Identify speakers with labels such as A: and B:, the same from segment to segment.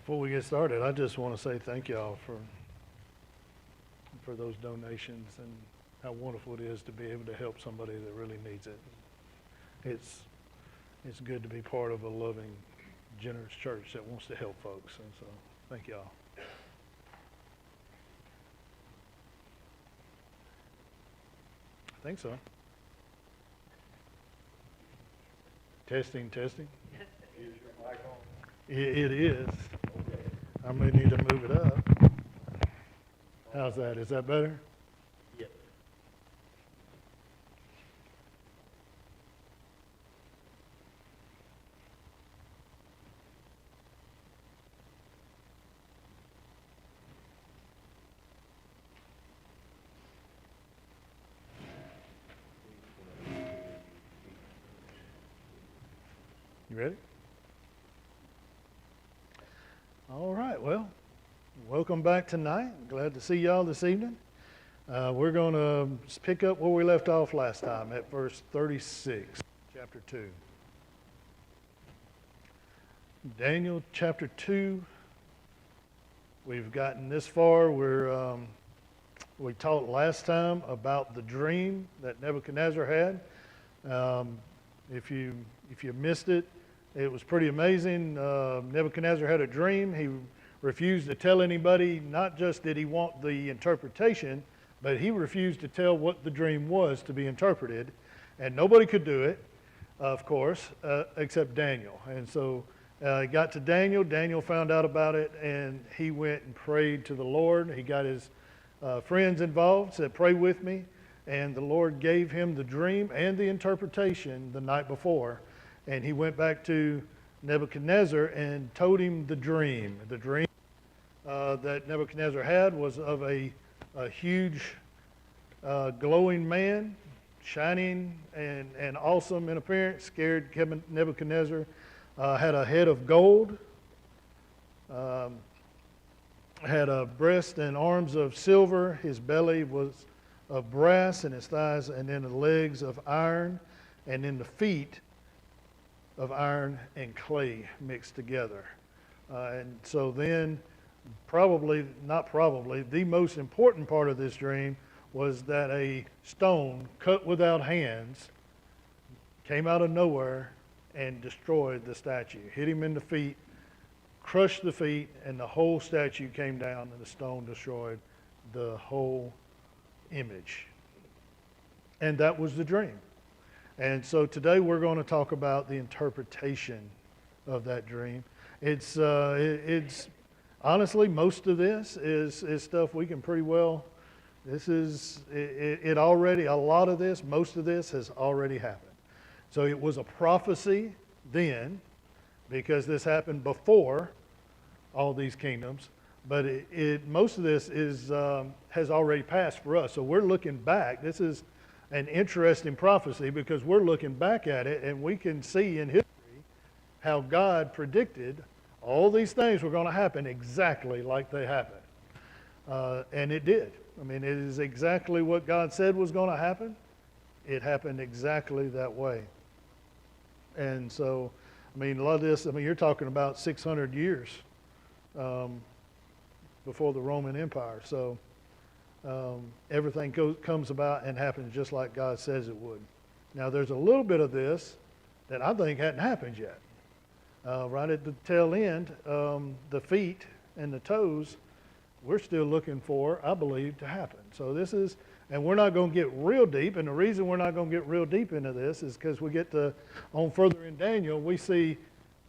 A: Before we get started, I just want to say thank y'all for those donations and how wonderful it is to be able to help somebody that really needs it. It's good to be part of a loving, generous church that wants to help folks, and so thank y'all. I think so. Testing, testing.
B: Is your mic on?
A: It is.
B: Okay.
A: I may need to move it up. How's that? Is that better?
B: Yes.
A: You ready? All right, well, welcome back tonight. Glad to see y'all this evening. We're going to pick up where we left off last time at verse 36, chapter 2. Daniel chapter 2, we've gotten this far. We talked last time about the dream that Nebuchadnezzar had. If you missed it, it was pretty amazing. Nebuchadnezzar had a dream. He refused to tell anybody. Not just did he want the interpretation, but he refused to tell what the dream was to be interpreted. And nobody could do it, of course, except Daniel. And so it got to Daniel. Daniel found out about it, and he went and prayed to the Lord. He got his friends involved, said, "Pray with me." And the Lord gave him the dream and the interpretation the night before. And he went back to Nebuchadnezzar and told him the dream. The dream that Nebuchadnezzar had was of a huge glowing man, shining and awesome in appearance, scared Nebuchadnezzar, had a head of gold, had a breast and arms of silver, his belly was of brass, and his thighs, and then the legs of iron, and then the feet of iron and clay mixed together. And so then, the most important part of this dream was that a stone cut without hands came out of nowhere and destroyed the statue, hit him in the feet, crushed the feet, and the whole statue came down, and the stone destroyed the whole image. And that was the dream. And so today we're going to talk about the interpretation of that dream. It's honestly, most of this is stuff we can pretty well. This is it already. A lot of this, most of this has already happened. So it was a prophecy then, because this happened before all these kingdoms. But most of this has already passed for us. So we're looking back. This is an interesting prophecy because we're looking back at it, and we can see in history how God predicted all these things were going to happen exactly like they happened. And it did. I mean, it is exactly what God said was going to happen. It happened exactly that way. And so, I mean, a lot of this, I mean, you're talking about 600 years before the Roman Empire. So everything comes about and happens just like God says it would. Now, there's a little bit of this that I think hadn't happened yet. Right at the tail end, the feet and the toes, we're still looking for, I believe, to happen. So this is, and we're not going to get real deep, and the reason we're not going to get real deep into this is because we get on further in Daniel, we see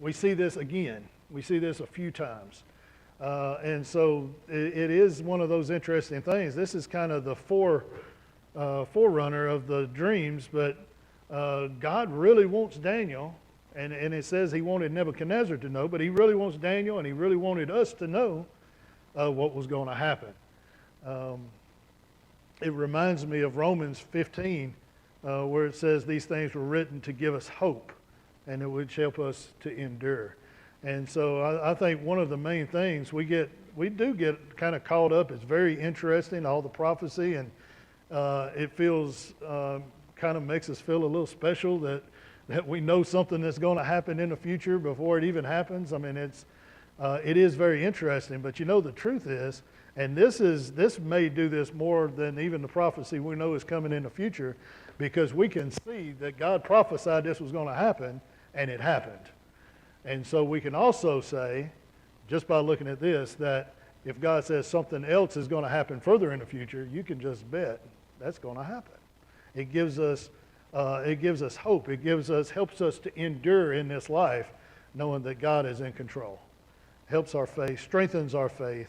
A: this again. We see this a few times. And so it is one of those interesting things. This is kind of the forerunner of the dreams, but God really wants Daniel, and it says he wanted Nebuchadnezzar to know, but he really wants Daniel, and he really wanted us to know what was going to happen. It reminds me of Romans 15, where it says these things were written to give us hope, and it would help us to endure. And so I think one of the main things we do get kind of caught up. It's very interesting, all the prophecy, and it feels kind of makes us feel a little special that we know something that's going to happen in the future before it even happens. I mean, It is very interesting, but you know the truth is, and this may do this more than even the prophecy we know is coming in the future, because we can see that God prophesied this was going to happen, and it happened. And so we can also say, just by looking at this, that if God says something else is going to happen further in the future, you can just bet that's going to happen. It gives us hope. It helps us to endure in this life, knowing that God is in control. Helps our faith, strengthens our faith,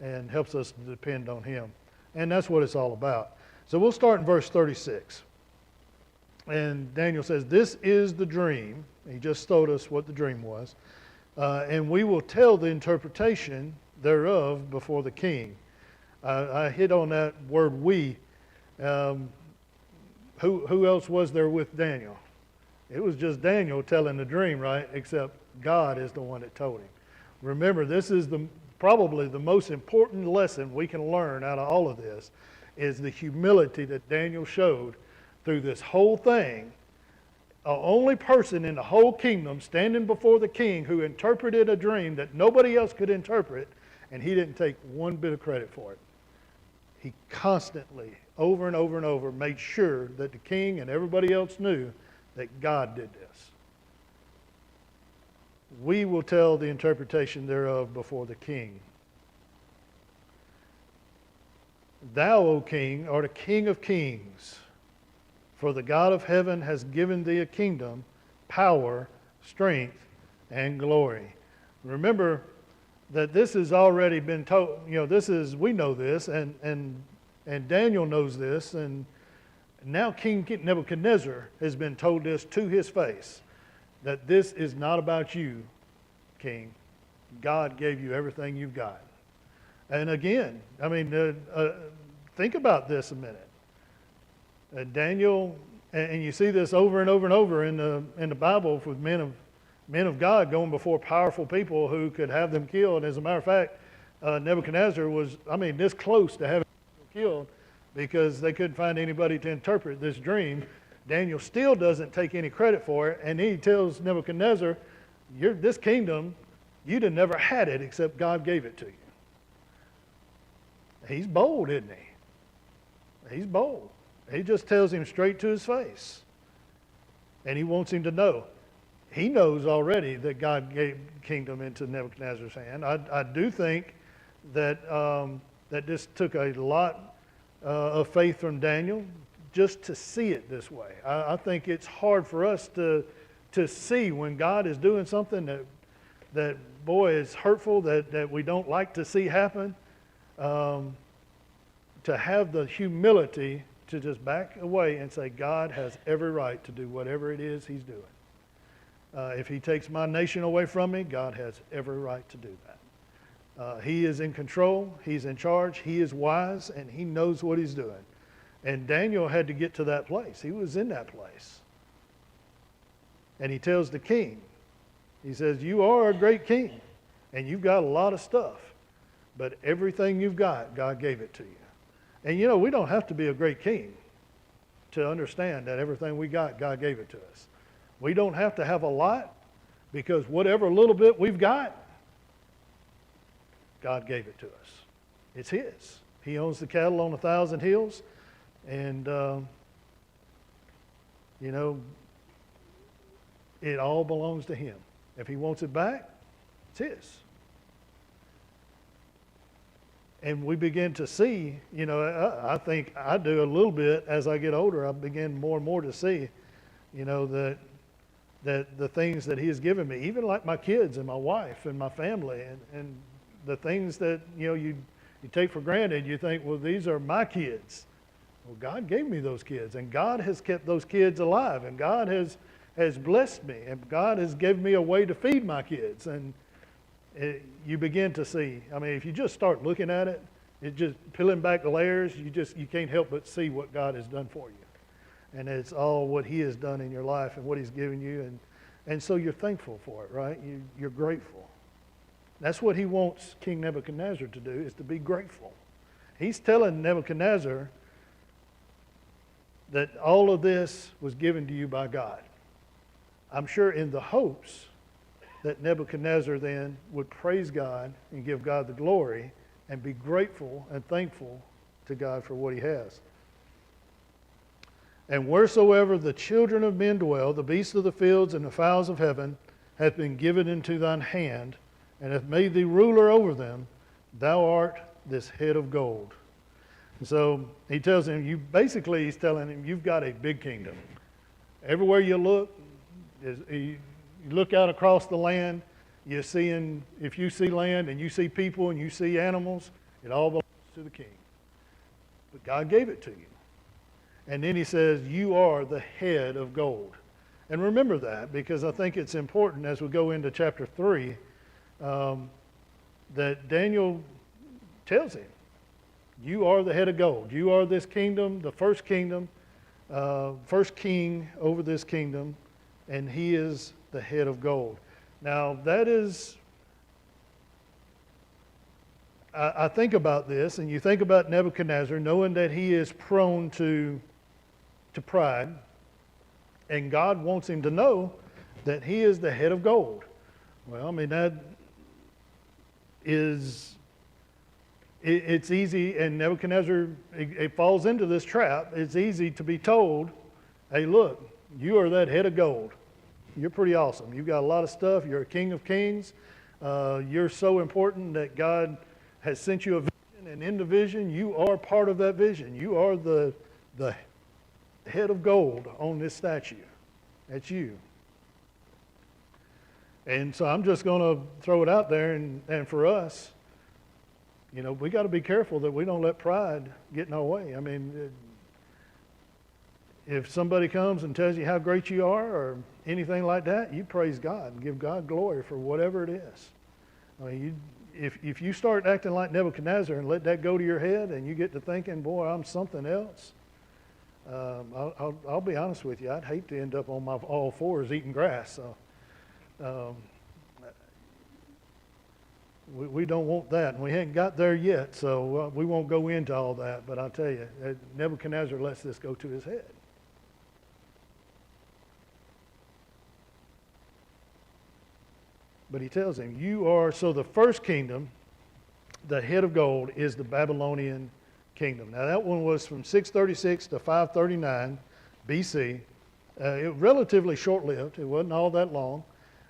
A: and helps us to depend on Him. And that's what it's all about. So we'll start in verse 36. And Daniel says, "This is the dream." He just told us what the dream was. "And we will tell the interpretation thereof before the king." I hit on that word "we." Who else was there with Daniel? It was just Daniel telling the dream, right? Except God is the one that told him. Remember, this is probably the most important lesson we can learn out of all of this, is the humility that Daniel showed through this whole thing. The only person in the whole kingdom standing before the king who interpreted a dream that nobody else could interpret, and he didn't take one bit of credit for it. He constantly, over and over and over, made sure that the king and everybody else knew that God did this. We will tell the interpretation thereof before the king. "Thou, O king, art a king of kings, for the God of heaven has given thee a kingdom, power, strength, and glory." Remember that this has already been told. We know this, and Daniel knows this, and now King Nebuchadnezzar has been told this to his face, that this is not about you, king. God gave you everything you've got. And again, think about this a minute. Daniel, and you see this over and over and over in the Bible with men of God going before powerful people who could have them killed. As a matter of fact, Nebuchadnezzar was, this close to having them killed because they couldn't find anybody to interpret this dream. Daniel still doesn't take any credit for it, and he tells Nebuchadnezzar, this kingdom, you'd have never had it except God gave it to you. He's bold, isn't he? He's bold. He just tells him straight to his face. And he wants him to know. He knows already that God gave the kingdom into Nebuchadnezzar's hand. I do think that that this took a lot of faith from Daniel just to see it this way. I think it's hard for us to see when God is doing something that boy, is hurtful, that we don't like to see happen, to have the humility to just back away and say, God has every right to do whatever it is He's doing. If He takes my nation away from me, God has every right to do that. He is in control. He's in charge. He is wise, and He knows what He's doing. And Daniel had to get to that place. He was in that place. And he tells the king, he says, you are a great king, and you've got a lot of stuff, but everything you've got, God gave it to you. And we don't have to be a great king to understand that everything we got, God gave it to us. We don't have to have a lot, because whatever little bit we've got, God gave it to us. It's His. He owns the cattle on 1,000 hills, and it all belongs to Him. If He wants it back, it's His. And we begin to see, I think I do a little bit as I get older. I begin more and more to see, that the things that He has given me, even like my kids and my wife and my family, and the things that you take for granted, you think, well, these are my kids. Well, God gave me those kids, and God has kept those kids alive, and God has blessed me, and God has given me a way to feed my kids. And you begin to see, if you just start looking at it, just peeling back the layers, you can't help but see what God has done for you. And it's all what He has done in your life and what He's given you. And so you're thankful for it, right? You're grateful. That's what He wants King Nebuchadnezzar to do, is to be grateful. He's telling Nebuchadnezzar that all of this was given to you by God. I'm sure in the hopes that Nebuchadnezzar then would praise God and give God the glory and be grateful and thankful to God for what he has. And wheresoever the children of men dwell, the beasts of the fields and the fowls of heaven hath been given into thine hand, and hath made thee ruler over them. Thou art this head of gold. And so he tells him, he's telling him, you've got a big kingdom. Everywhere you look, you look out across the land, if you see land and you see people and you see animals, it all belongs to the king. But God gave it to you. And then he says, you are the head of gold. And remember that, because I think it's important as we go into chapter 3, that Daniel tells him, you are the head of gold. You are this kingdom, the first king over this kingdom, and he is the head of gold. Now, that is, I think about this, and you think about Nebuchadnezzar, knowing that he is prone to pride, and God wants him to know that he is the head of gold. Well, I mean, that is, it's easy, and Nebuchadnezzar, it falls into this trap. It's easy to be told, hey, look, you are that head of gold. You're pretty awesome. You've got a lot of stuff. You're a king of kings. You're so important that God has sent you a vision, and in the vision, you are part of that vision. You are the head of gold on this statue. That's you. And so I'm just going to throw it out there, and for us, you know, we got to be careful that we don't let pride get in our way. I mean, if somebody comes and tells you how great you are or anything like that, you praise God and give God glory for whatever it is. I mean, if you start acting like Nebuchadnezzar and let that go to your head and you get to thinking, boy, I'm something else, I'll be honest with you, I'd hate to end up on my all fours eating grass. So we don't want that, and we haven't got there yet, so we won't go into all that. But I'll tell you, Nebuchadnezzar lets this go to his head. But he tells him, so the first kingdom, the head of gold, is the Babylonian kingdom. Now that one was from 636 to 539 BC. It was relatively short-lived. It wasn't all that long.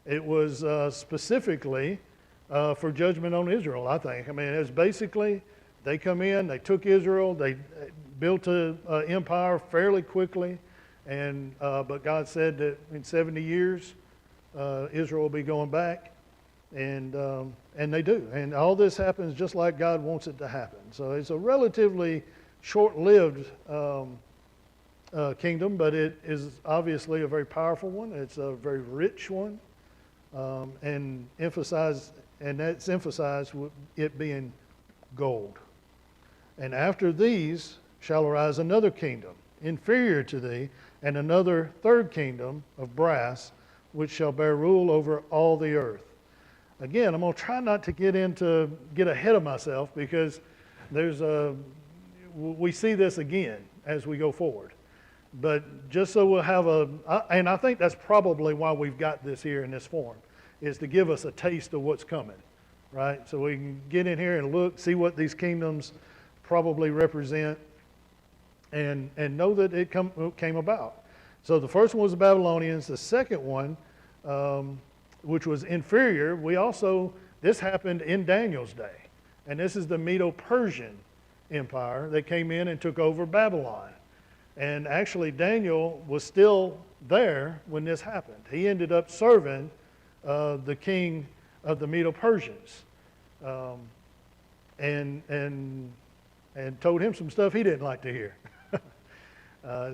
A: It was specifically for judgment on Israel, I think. I mean, it was basically, they come in, they took Israel, they built an empire fairly quickly, and but God said that in 70 years, Israel will be going back, and they do. And all this happens just like God wants it to happen. So it's a relatively short-lived kingdom, but it is obviously a very powerful one. It's a very rich one, and that's emphasized with it being gold. And after these shall arise another kingdom, inferior to thee, and another third kingdom of brass, which shall bear rule over all the earth. Again, I'm going to try not to get ahead of myself, because we see this again as we go forward. But just so we'll have and I think that's probably why we've got this here in this form, is to give us a taste of what's coming, right? So we can get in here and look, see what these kingdoms probably represent, and know that it came about. So the first one was the Babylonians. The second one, which was inferior, this happened in Daniel's day. And this is the Medo-Persian Empire that came in and took over Babylon. And actually, Daniel was still there when this happened. He ended up serving the king of the Medo-Persians, and told him some stuff he didn't like to hear.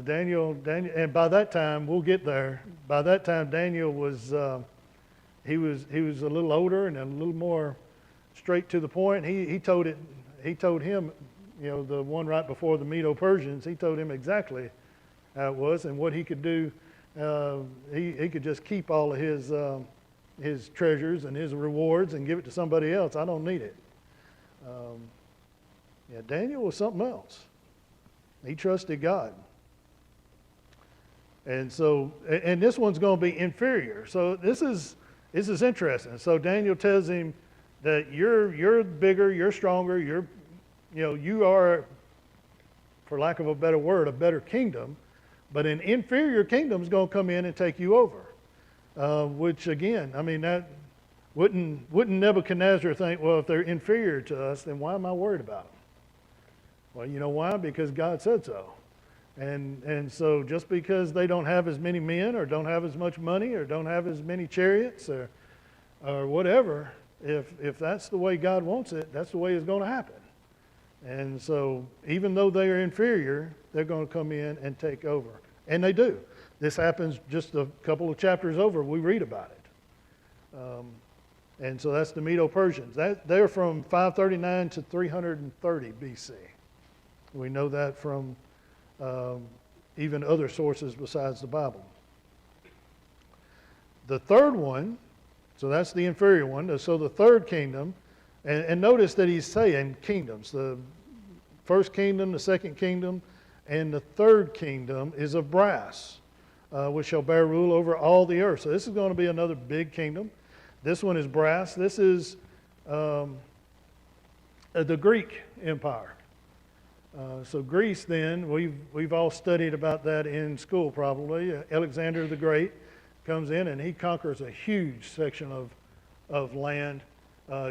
A: Daniel, and by that time, we'll get there. By that time, Daniel was he was a little older and a little more straight to the point. He told him, you know, the one right before the Medo-Persians, he told him exactly how it was and what he could do. He could just keep all of his treasures and his rewards and give it to somebody else. I don't need it. Daniel was something else. He trusted God. And so, and this one's going to be inferior. So this is, this is interesting. So Daniel tells him that you're bigger, you're stronger, you are, for lack of a better word, a better kingdom, but an inferior kingdom is going to come in and take you over. Which again, I mean, that wouldn't Nebuchadnezzar think, well, if they're inferior to us, then why am I worried about them? Well, you know why? Because God said so. And so just because they don't have as many men or don't have as much money or don't have as many chariots or whatever, if that's the way God wants it, that's the way it's going to happen. And so even though they are inferior, they're going to come in and take over. And they do. This happens just a couple of chapters over. We read about it. And so that's the Medo-Persians. They're from 539 to 330 BC. We know that from even other sources besides the Bible. The third one, so that's the inferior one. So the third kingdom, and notice that he's saying kingdoms. The first kingdom, the second kingdom, and the third kingdom is of brass, which shall bear rule over all the earth. So this is going to be another big kingdom. This one is brass. This is the Greek Empire. So Greece then, we've all studied about that in school probably. Alexander the Great comes in and he conquers a huge section of land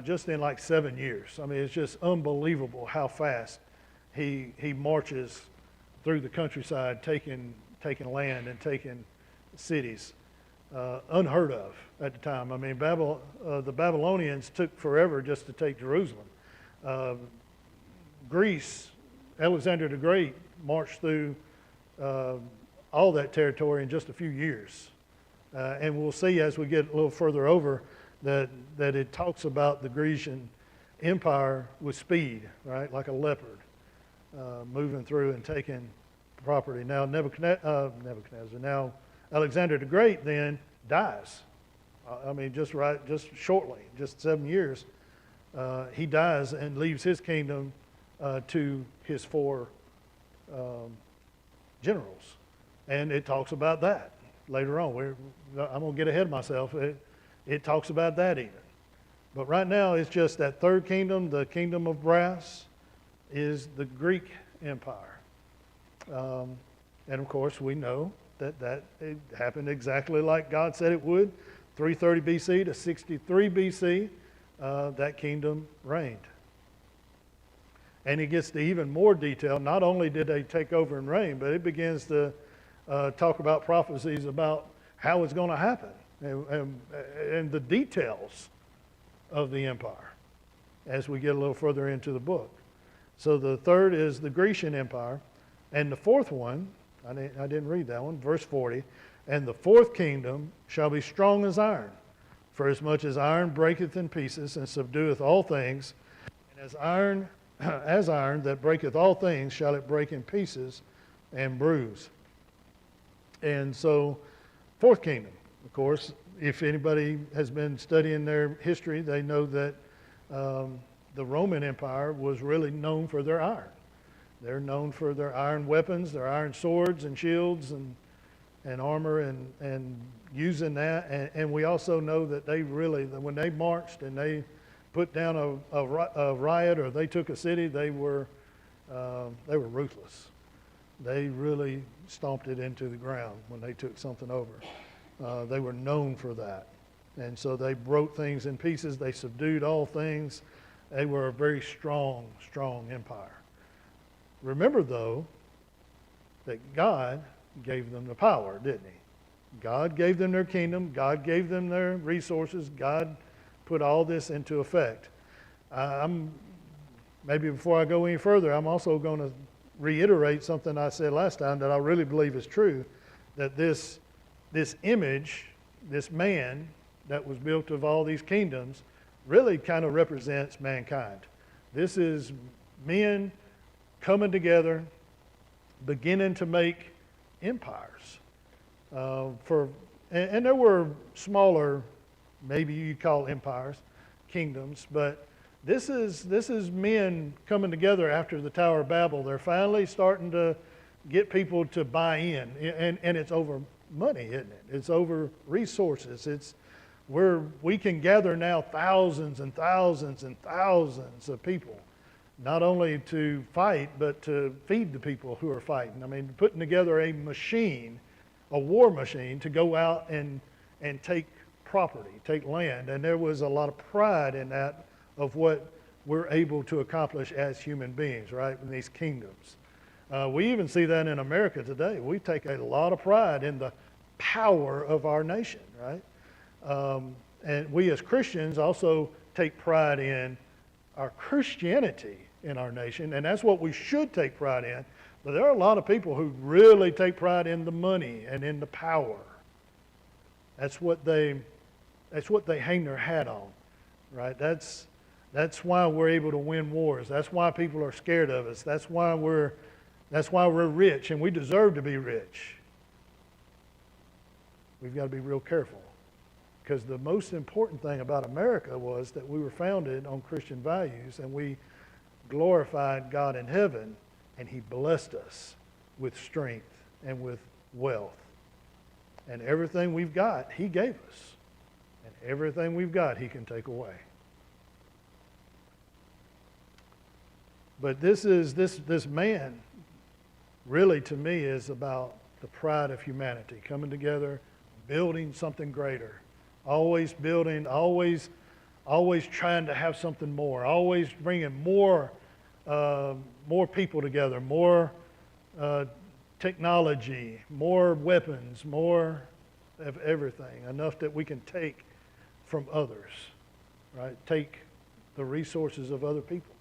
A: just in like 7 years. I mean, it's just unbelievable how fast he marches through the countryside, taking land and taking cities. Unheard of at the time. I mean, the Babylonians took forever just to take Jerusalem. Greece, Alexander the Great marched through all that territory in just a few years. And we'll see as we get a little further over that it talks about the Grecian Empire with speed, right? Like a leopard moving through and taking property. Now now Alexander the Great then dies. I mean, just shortly, just 7 years, he dies and leaves his kingdom to his four generals. And it talks about that later on. I'm going to get ahead of myself. It talks about that even. But right now, it's just that third kingdom, the kingdom of brass, is the Greek Empire. And of course, we know that it happened exactly like God said it would. 330 BC to 63 BC, that kingdom reigned. And it gets to even more detail. Not only did they take over and reign, but it begins to talk about prophecies about how it's going to happen and the details of the empire as we get a little further into the book. So the third is the Grecian Empire. And the fourth one, I didn't read that one, verse 40, and the fourth kingdom shall be strong as iron, for as much as iron breaketh in pieces and subdueth all things, and as iron that breaketh all things shall it break in pieces and bruise. And so, fourth kingdom, of course, if anybody has been studying their history, they know that the Roman Empire was really known for their iron. They're known for their iron weapons, their iron swords and shields and armor and using that. And we also know that they really, when they marched and they put down a riot or they took a city, they were ruthless. They really stomped it into the ground when they took something over. They were known for that. And so they broke things in pieces. They subdued all things. They were a very strong, strong empire. Remember, though, that God gave them the power, didn't he? God gave them their kingdom. God gave them their resources. God put all this into effect. Maybe before I go any further, I'm also going to reiterate something I said last time that I really believe is true, that this image, this man that was built of all these kingdoms, really kind of represents mankind. This is men coming together, beginning to make empires. And there were smaller, maybe you call empires, kingdoms, but this is men coming together after the Tower of Babel. They're finally starting to get people to buy in, and it's over money, isn't it? It's over resources. It's We can gather now thousands and thousands and thousands of people, not only to fight, but to feed the people who are fighting. I mean, putting together a machine, a war machine, to go out and take property, take land. And there was a lot of pride in that, of what we're able to accomplish as human beings, right, in these kingdoms. We even see that in America today. We take a lot of pride in the power of our nation, right? And we as Christians also take pride in our Christianity in our nation, and that's what we should take pride in. But there are a lot of people who really take pride in the money and in the power. That's what they hang their hat on, right? That's why we're able to win wars. That's why people are scared of us. That's why we're rich, and we deserve to be rich. We've got to be real careful, because the most important thing about America was that we were founded on Christian values, and we glorified God in heaven, and He blessed us with strength and with wealth. And everything we've got, He gave us. And everything we've got, He can take away. But this man, really to me, is about the pride of humanity, coming together, building something greater, always building, always trying to have something more, always bringing more people together, more technology, more weapons, more of everything, enough that we can take from others, right? Take the resources of other people.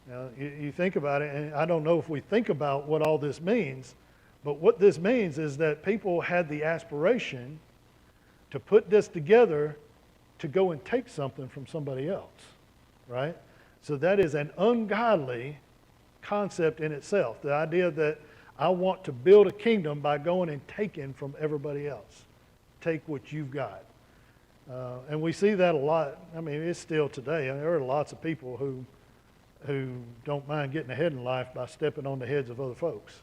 A: Now, you think about it, and I don't know if we think about what all this means, but what this means is that people had the aspiration to put this together to go and take something from somebody else, right? So that is an ungodly concept in itself, the idea that I want to build a kingdom by going and taking from everybody else. Take what you've got. And we see that a lot. I mean, it's still today. I mean, there are lots of people who don't mind getting ahead in life by stepping on the heads of other folks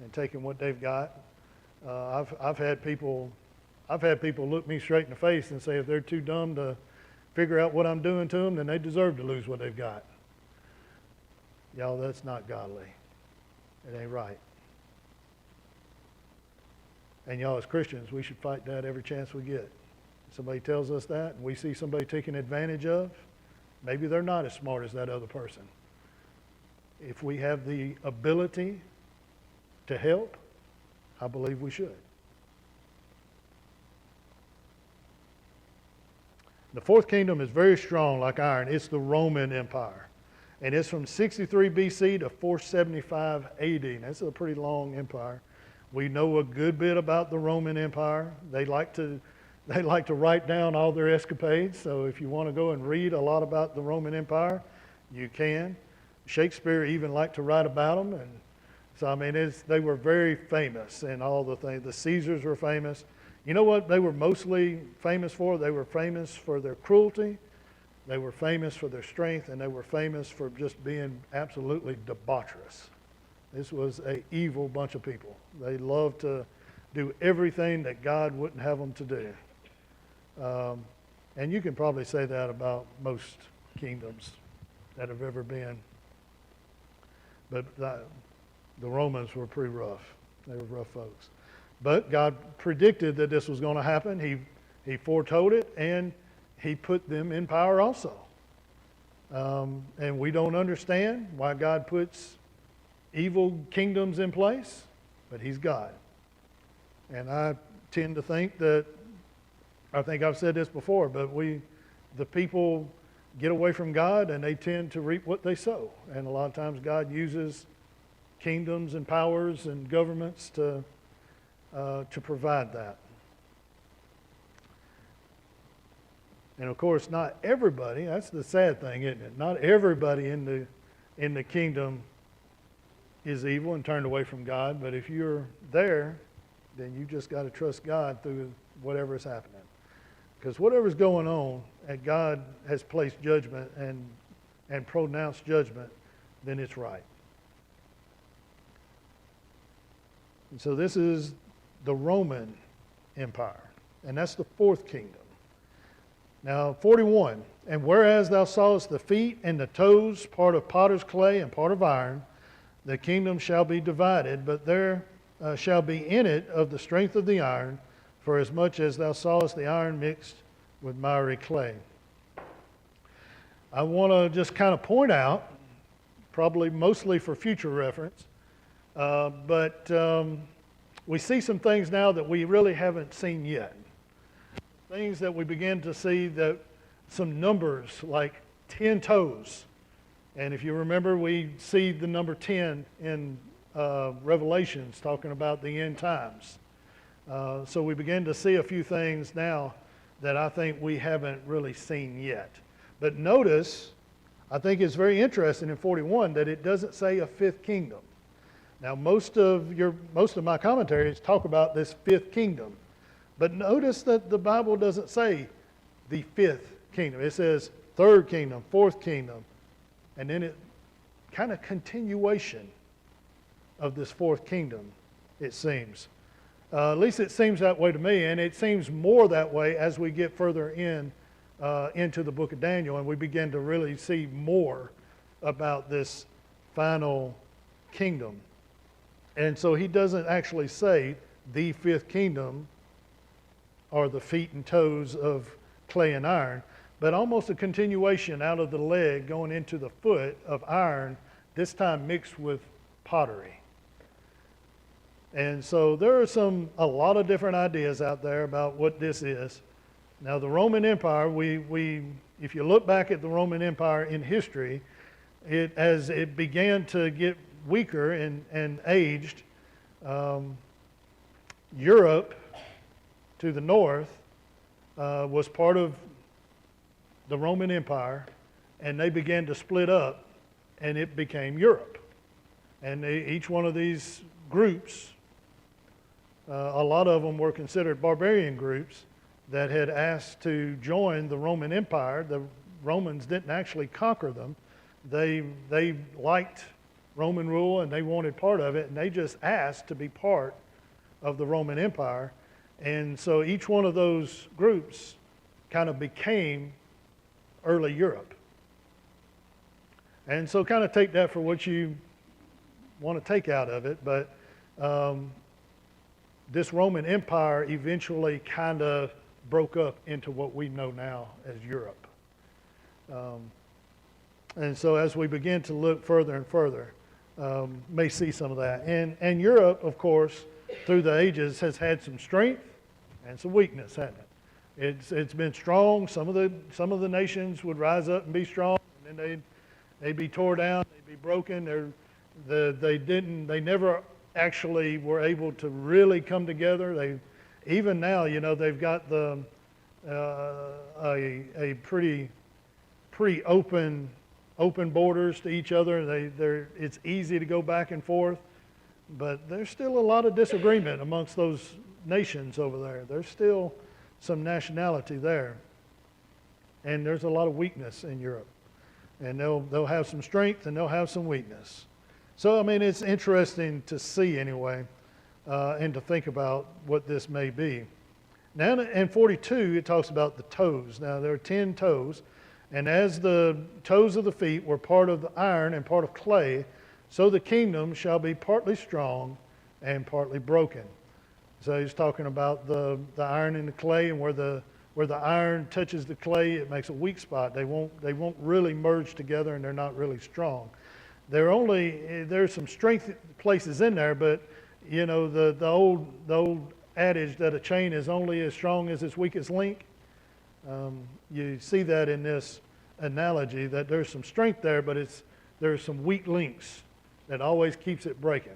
A: and taking what they've got. I've had people look me straight in the face and say if they're too dumb to figure out what I'm doing to them, then they deserve to lose what they've got. Y'all, that's not godly. It ain't right. And y'all, as Christians, we should fight that every chance we get. If somebody tells us that, and we see somebody taken advantage of, maybe they're not as smart as that other person. If we have the ability to help, I believe we should. The fourth kingdom is very strong like iron. It's the Roman Empire. And it's from 63 BC to 475 AD. That's a pretty long empire. We know a good bit about the Roman Empire. They like to write down all their escapades. So if you want to go and read a lot about the Roman Empire, you can. Shakespeare even liked to write about them. And so, I mean, they were very famous in all the things. The Caesars were famous. You know what they were mostly famous for? They were famous for their cruelty. They were famous for their strength, and they were famous for just being absolutely debaucherous. This was an evil bunch of people. They loved to do everything that God wouldn't have them to do. And you can probably say that about most kingdoms that have ever been. But the Romans were pretty rough. They were rough folks. But God predicted that this was going to happen. He foretold it, and He put them in power also. And we don't understand why God puts evil kingdoms in place, but He's God. And I tend to think that, I think I've said this before, but the people get away from God and they tend to reap what they sow. And a lot of times God uses kingdoms and powers and governments to provide that. And of course, not everybody, that's the sad thing, isn't it? Not everybody in the kingdom is evil and turned away from God, but if you're there, then you just got to trust God through whatever is happening. Because whatever's going on, and God has placed judgment and pronounced judgment, then it's right. And so this is the Roman Empire, and that's the fourth kingdom. Now, 41, and whereas thou sawest the feet and the toes, part of potter's clay and part of iron, the kingdom shall be divided, but there shall be in it of the strength of the iron, for as much as thou sawest the iron mixed with miry clay. I want to just kind of point out, probably mostly for future reference, but we see some things now that we really haven't seen yet. Things that we begin to see, that some numbers like 10 toes. And if you remember, we see the number 10 in Revelations talking about the end times. So we begin to see a few things now that I think we haven't really seen yet. But notice, I think it's very interesting in 41 that it doesn't say a fifth kingdom. Now, most of my commentaries talk about this fifth kingdom. But notice that the Bible doesn't say the fifth kingdom. It says third kingdom, fourth kingdom, and then it kind of continuation of this fourth kingdom, it seems. At least it seems that way to me, and it seems more that way as we get further into the book of Daniel and we begin to really see more about this final kingdom. And so he doesn't actually say the fifth kingdom or the feet and toes of clay and iron, but almost a continuation out of the leg going into the foot of iron, this time mixed with pottery. And so there are a lot of different ideas out there about what this is. Now, the Roman Empire, if you look back at the Roman Empire in history, as it began to get weaker and aged, Europe to the north was part of the Roman Empire, and they began to split up, and it became Europe. And each one of these groups, a lot of them were considered barbarian groups that had asked to join the Roman Empire. The Romans didn't actually conquer them. They liked Roman rule and they wanted part of it, and they just asked to be part of the Roman Empire. And so each one of those groups kind of became early Europe. And so kind of take that for what you want to take out of it, but this Roman Empire eventually kind of broke up into what we know now as Europe. And so as we begin to look further and further, may see some of that. And Europe, of course, through the ages has had some strength and some weakness, hasn't it? It's been strong. Some of the nations would rise up and be strong, and then they'd be tore down, they'd be broken. They never actually were able to really come together. Even now, they've got a pretty open borders to each other. It's easy to go back and forth, but there's still a lot of disagreement amongst those nations over there. There's still some nationality there, and there's a lot of weakness in Europe. And they'll have some strength and they'll have some weakness. So, I mean, it's interesting to see anyway, and to think about what this may be. Now in 42, it talks about the toes. Now there are 10 toes, and as the toes of the feet were part of the iron and part of clay, so the kingdom shall be partly strong and partly broken. So he's talking about the iron and the clay, and where the iron touches the clay, it makes a weak spot. They won't really merge together, and they're not really strong. There's some strength places in there, but the old adage that a chain is only as strong as its weakest link. You see that in this analogy, that there's some strength there, but there's some weak links that always keeps it breaking.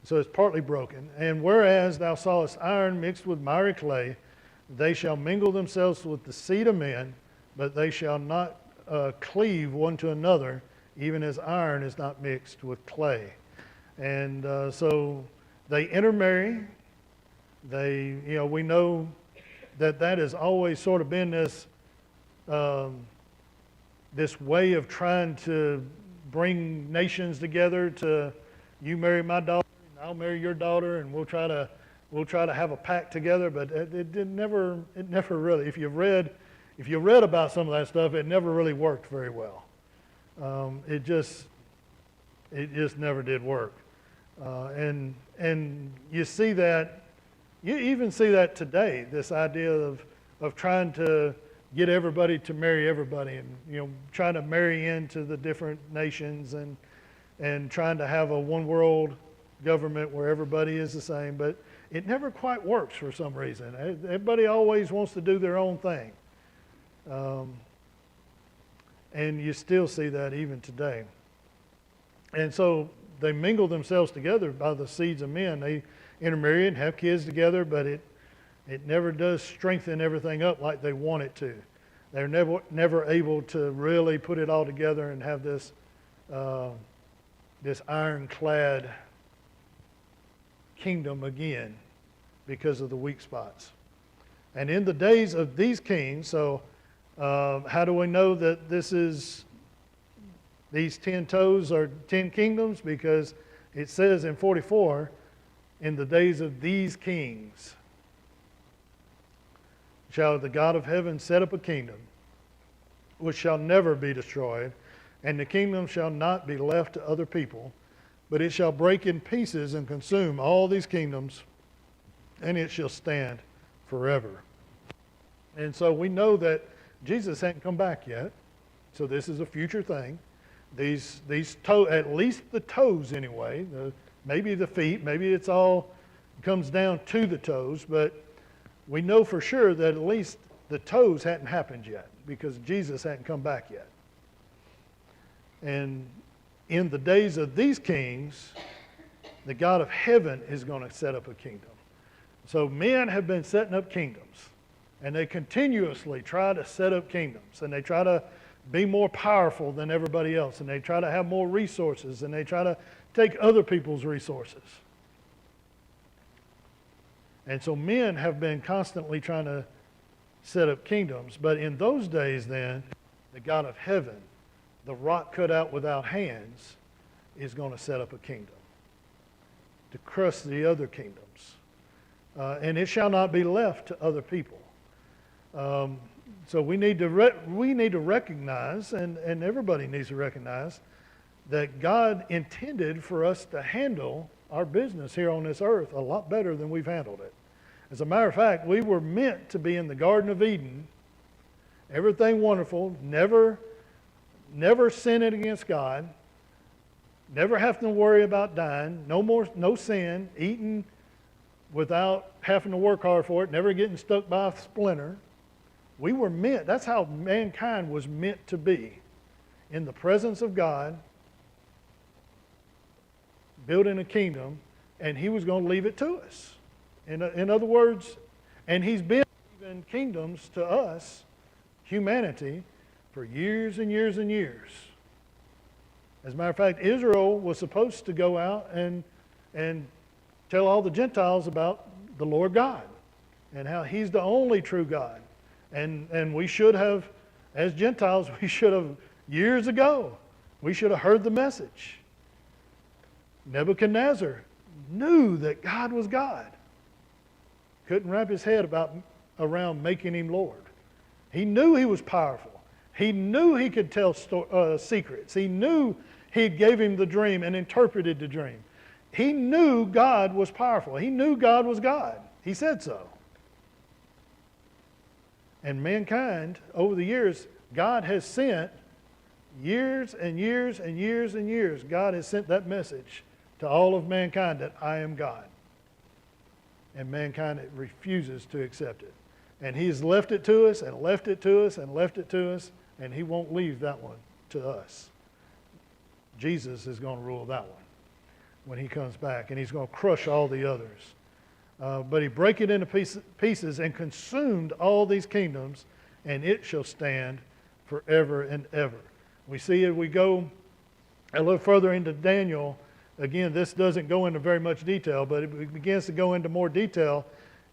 A: So it's partly broken. And whereas thou sawest iron mixed with miry clay, they shall mingle themselves with the seed of men, but they shall not cleave one to another, even as iron is not mixed with clay. And so they intermarry. We know that has always sort of been this way of trying to bring nations together. To you marry my daughter, and I'll marry your daughter, and we'll try to we'll try to have a pact together, but it never really, if you read about some of that stuff, it never really worked very well. It just never did work. And you see that, you even see that today, this idea of trying to get everybody to marry everybody, and trying to marry into the different nations, and trying to have a one world government where everybody is the same, but it never quite works for some reason. Everybody always wants to do their own thing. And you still see that even today. And so they mingle themselves together by the seeds of men. They intermarry and have kids together, but it never does strengthen everything up like they want it to. They're never able to really put it all together and have this ironclad kingdom again because of the weak spots. And in the days of these kings, so how do we know that these 10 toes are 10 kingdoms? Because it says in 44, in the days of these kings shall the God of heaven set up a kingdom which shall never be destroyed, and the kingdom shall not be left to other people, but it shall break in pieces and consume all these kingdoms, and it shall stand forever. And so we know that Jesus hadn't come back yet, so this is a future thing. These toes, at least the toes anyway, maybe the feet, maybe it's all comes down to the toes, but we know for sure that at least the toes hadn't happened yet because Jesus hadn't come back yet. And in the days of these kings, the God of heaven is going to set up a kingdom. So men have been setting up kingdoms, and they continuously try to set up kingdoms, and they try to be more powerful than everybody else, and they try to have more resources, and they try to take other people's resources. And so men have been constantly trying to set up kingdoms. But in those days then, the God of heaven, the rock cut out without hands, is going to set up a kingdom to crush the other kingdoms. And it shall not be left to other people. So we need to recognize, and everybody needs to recognize, that God intended for us to handle our business here on this earth a lot better than we've handled it. As a matter of fact, we were meant to be in the Garden of Eden, everything wonderful, never sinning against God, never having to worry about dying, no sin, eating without having to work hard for it, never getting stuck by a splinter. We were meant, that's how mankind was meant to be, in the presence of God, building a kingdom, and he was going to leave it to us. In other words, and he's been leaving kingdoms to us, humanity, for years and years and years. As a matter of fact, Israel was supposed to go out and tell all the Gentiles about the Lord God and how he's the only true God. And we should have, as Gentiles, we should have, years ago, we should have heard the message. Nebuchadnezzar knew that God was God. Couldn't wrap his head around making him Lord. He knew he was powerful. He knew he could tell secrets. He knew he gave him the dream and interpreted the dream. He knew God was powerful. He knew God was God. He said so. And mankind, over the years, God has sent years and years and years and years, God has sent that message to all of mankind that I am God. And mankind refuses to accept it. And he's left it to us and left it to us and left it to us, and he won't leave that one to us. Jesus is going to rule that one when he comes back, and he's going to crush all the others. But he break it into pieces and consumed all these kingdoms, and it shall stand forever and ever. We see as we go a little further into Daniel, again, this doesn't go into very much detail, but it begins to go into more detail.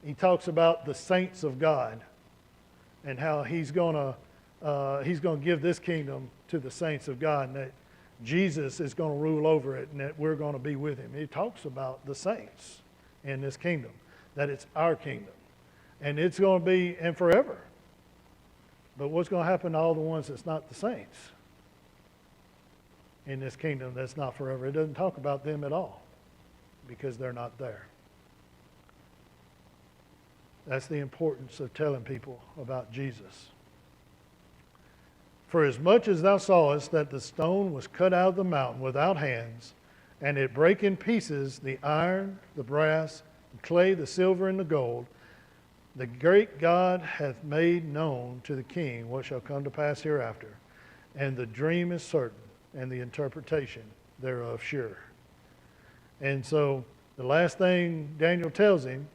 A: He talks about the saints of God and how he's going to give this kingdom to the saints of God, and that Jesus is going to rule over it, and that we're going to be with him. He talks about the saints in this kingdom. that it's our kingdom. And it's going to be and forever. But what's going to happen to all the ones that's not the saints in this kingdom that's not forever? It doesn't talk about them at all because they're not there. That's the importance of telling people about Jesus. For as much as thou sawest that the stone was cut out of the mountain without hands, and it brake in pieces the iron, the brass, the clay, the silver, and the gold, the great God hath made known to the king what shall come to pass hereafter. And the dream is certain, and the interpretation thereof sure. And so the last thing Daniel tells him,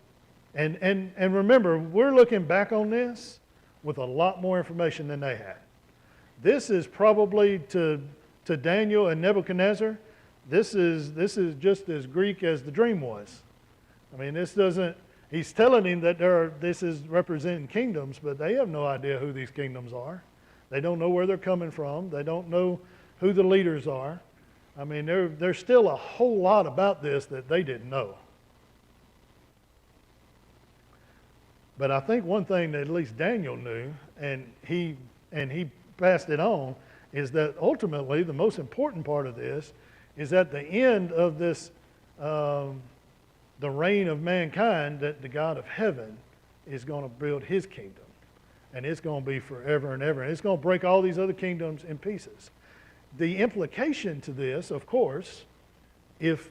A: and remember, we're looking back on this with a lot more information than they had. This is probably to Daniel and Nebuchadnezzar, this is just as Greek as the dream was. I mean, he's telling him that this is representing kingdoms, but they have no idea who these kingdoms are. They don't know where they're coming from. They don't know who the leaders are. I mean, there's still a whole lot about this that they didn't know. But I think one thing that at least Daniel knew, and he passed it on, is that ultimately the most important part of this is at the end of this, the reign of mankind, that the God of heaven is going to build his kingdom. And it's going to be forever and ever. And it's going to break all these other kingdoms in pieces. The implication to this, of course, if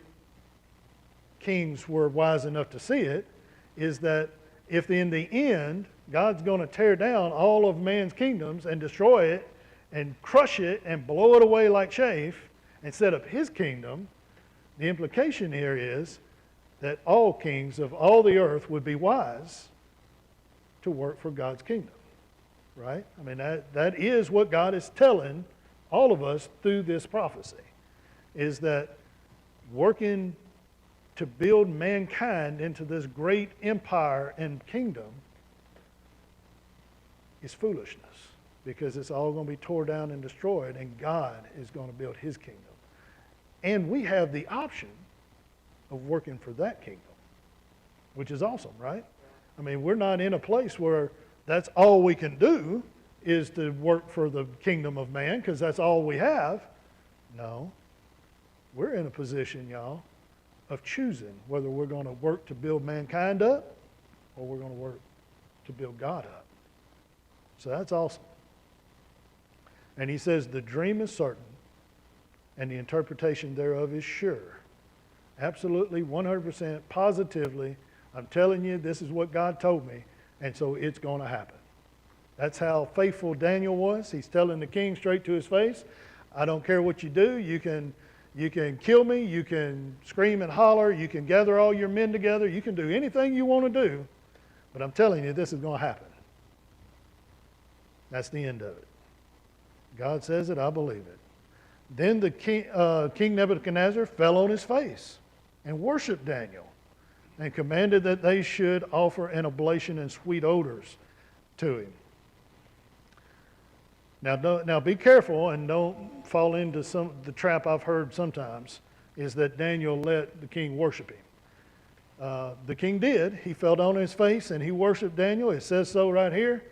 A: kings were wise enough to see it, is that if in the end God's going to tear down all of man's kingdoms and destroy it and crush it and blow it away like chaff and set up his kingdom, the implication here is that all kings of all the earth would be wise to work for God's kingdom, right? I mean, that is what God is telling all of us through this prophecy, is that working to build mankind into this great empire and kingdom is foolishness, because it's all going to be torn down and destroyed, and God is going to build his kingdom. And we have the option of working for that kingdom, which is awesome, right? I mean, we're not in a place where that's all we can do is to work for the kingdom of man because that's all we have. No. We're in a position, y'all, of choosing whether we're going to work to build mankind up or we're going to work to build God up. So that's awesome. And he says, the dream is certain and the interpretation thereof is sure. Absolutely, 100%, positively, I'm telling you, this is what God told me, and so it's going to happen. That's how faithful Daniel was. He's telling the king straight to his face, I don't care what you do. You can kill me. You can scream and holler. You can gather all your men together. You can do anything you want to do, but I'm telling you, this is going to happen. That's the end of it. God says it, I believe it. Then the King Nebuchadnezzar fell on his face and worshiped Daniel and commanded that they should offer an oblation and sweet odors to him. Now be careful and don't fall into the trap I've heard sometimes, is that Daniel let the king worship him. The king did. He fell down on his face and he worshiped Daniel. It says so right here.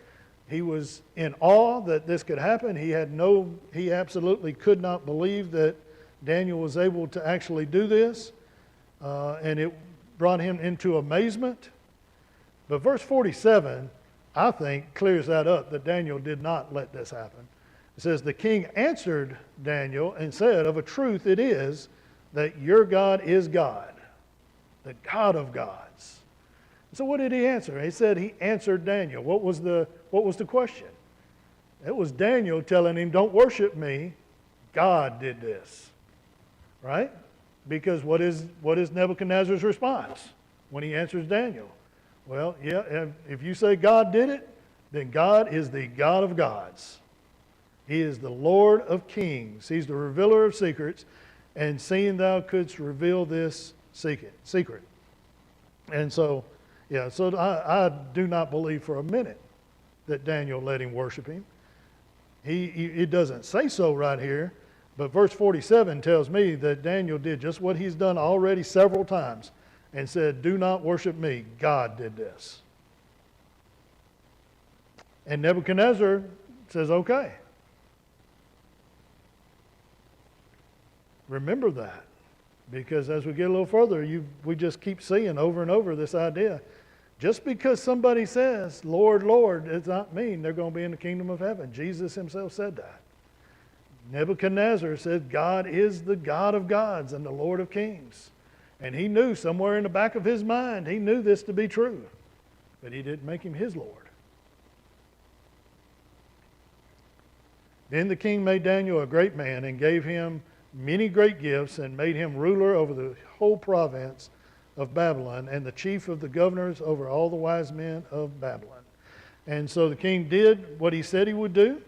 A: He was in awe that this could happen. He absolutely could not believe that Daniel was able to actually do this. And it brought him into amazement. But verse 47, I think, clears that up, that Daniel did not let this happen. It says, the king answered Daniel and said, of a truth it is that your God is God, the God of gods. So what did he answer? He said he answered Daniel. What was the question? It was Daniel telling him, don't worship me. God did this. Right? Because what is Nebuchadnezzar's response when he answers Daniel? Well, yeah, if you say God did it, then God is the God of gods. He is the Lord of kings. He's the revealer of secrets, and seeing thou couldst reveal this secret. And so, yeah, so I do not believe for a minute that Daniel let him worship him. It doesn't say so right here, but verse 47 tells me that Daniel did just what he's done already several times, and said, "Do not worship me. God did this." And Nebuchadnezzar says, "Okay." Remember that, because as we get a little further, we just keep seeing over and over this idea. Just because somebody says, "Lord, Lord," does not mean they're going to be in the kingdom of heaven. Jesus himself said that. Nebuchadnezzar said, God is the God of gods and the Lord of kings. And he knew somewhere in the back of his mind, he knew this to be true. But he didn't make him his Lord. Then the king made Daniel a great man and gave him many great gifts and made him ruler over the whole province of Babylon and the chief of the governors over all the wise men of Babylon. And so the king did what he said he would do,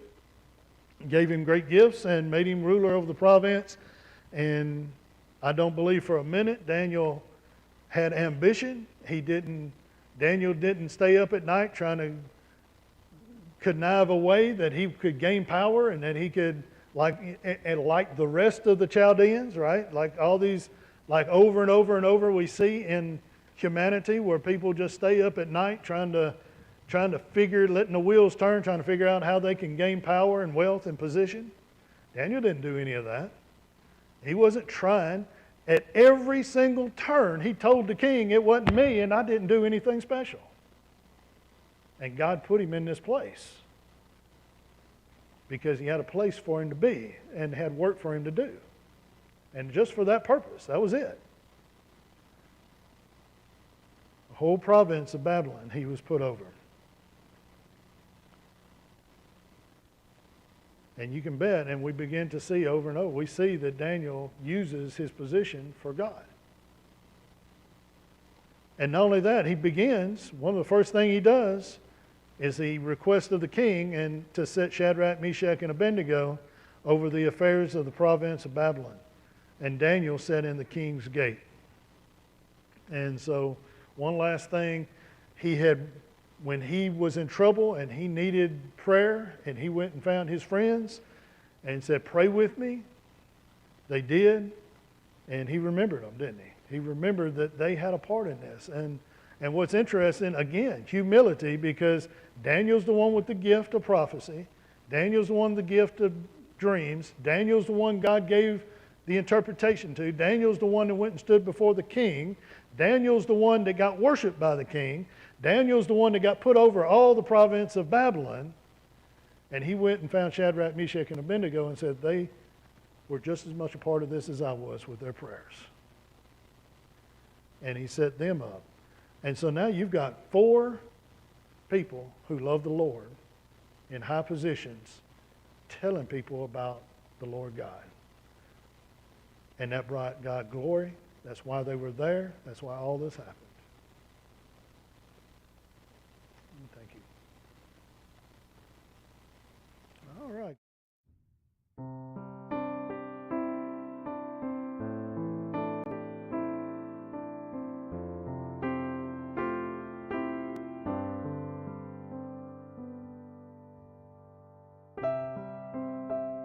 A: gave him great gifts and made him ruler over the province. And I don't believe for a minute Daniel had ambition. Daniel didn't stay up at night trying to connive a way that he could gain power and that he could, like the rest of the Chaldeans, right? Like all these, like over and over and over we see in humanity where people just stay up at night trying to figure, letting the wheels turn, trying to figure out how they can gain power and wealth and position. Daniel didn't do any of that. He wasn't trying. At every single turn, he told the king, "It wasn't me, and I didn't do anything special." And God put him in this place because he had a place for him to be and had work for him to do. And just for that purpose, that was it. The whole province of Babylon he was put over. And you can bet, and we begin to see over and over, we see that Daniel uses his position for God. And not only that, he begins, one of the first things he does is he requests of the king and to set Shadrach, Meshach, and Abednego over the affairs of the province of Babylon. And Daniel sat in the king's gate. And so one last thing, when he was in trouble and he needed prayer and he went and found his friends and said, "Pray with me," they did. And he remembered them, didn't he? He remembered that they had a part in this. And what's interesting, again, humility, because Daniel's the one with the gift of prophecy. Daniel's the one with the gift of dreams. Daniel's the one God gave the interpretation to. Daniel's the one that went and stood before the king. Daniel's the one that got worshiped by the king. Daniel's the one that got put over all the province of Babylon. And he went and found Shadrach, Meshach, and Abednego and said they were just as much a part of this as I was with their prayers. And he set them up. And so now you've got 4 people who love the Lord in high positions telling people about the Lord God. And that brought God glory. That's why they were there. That's why all this happened. Thank you. All right.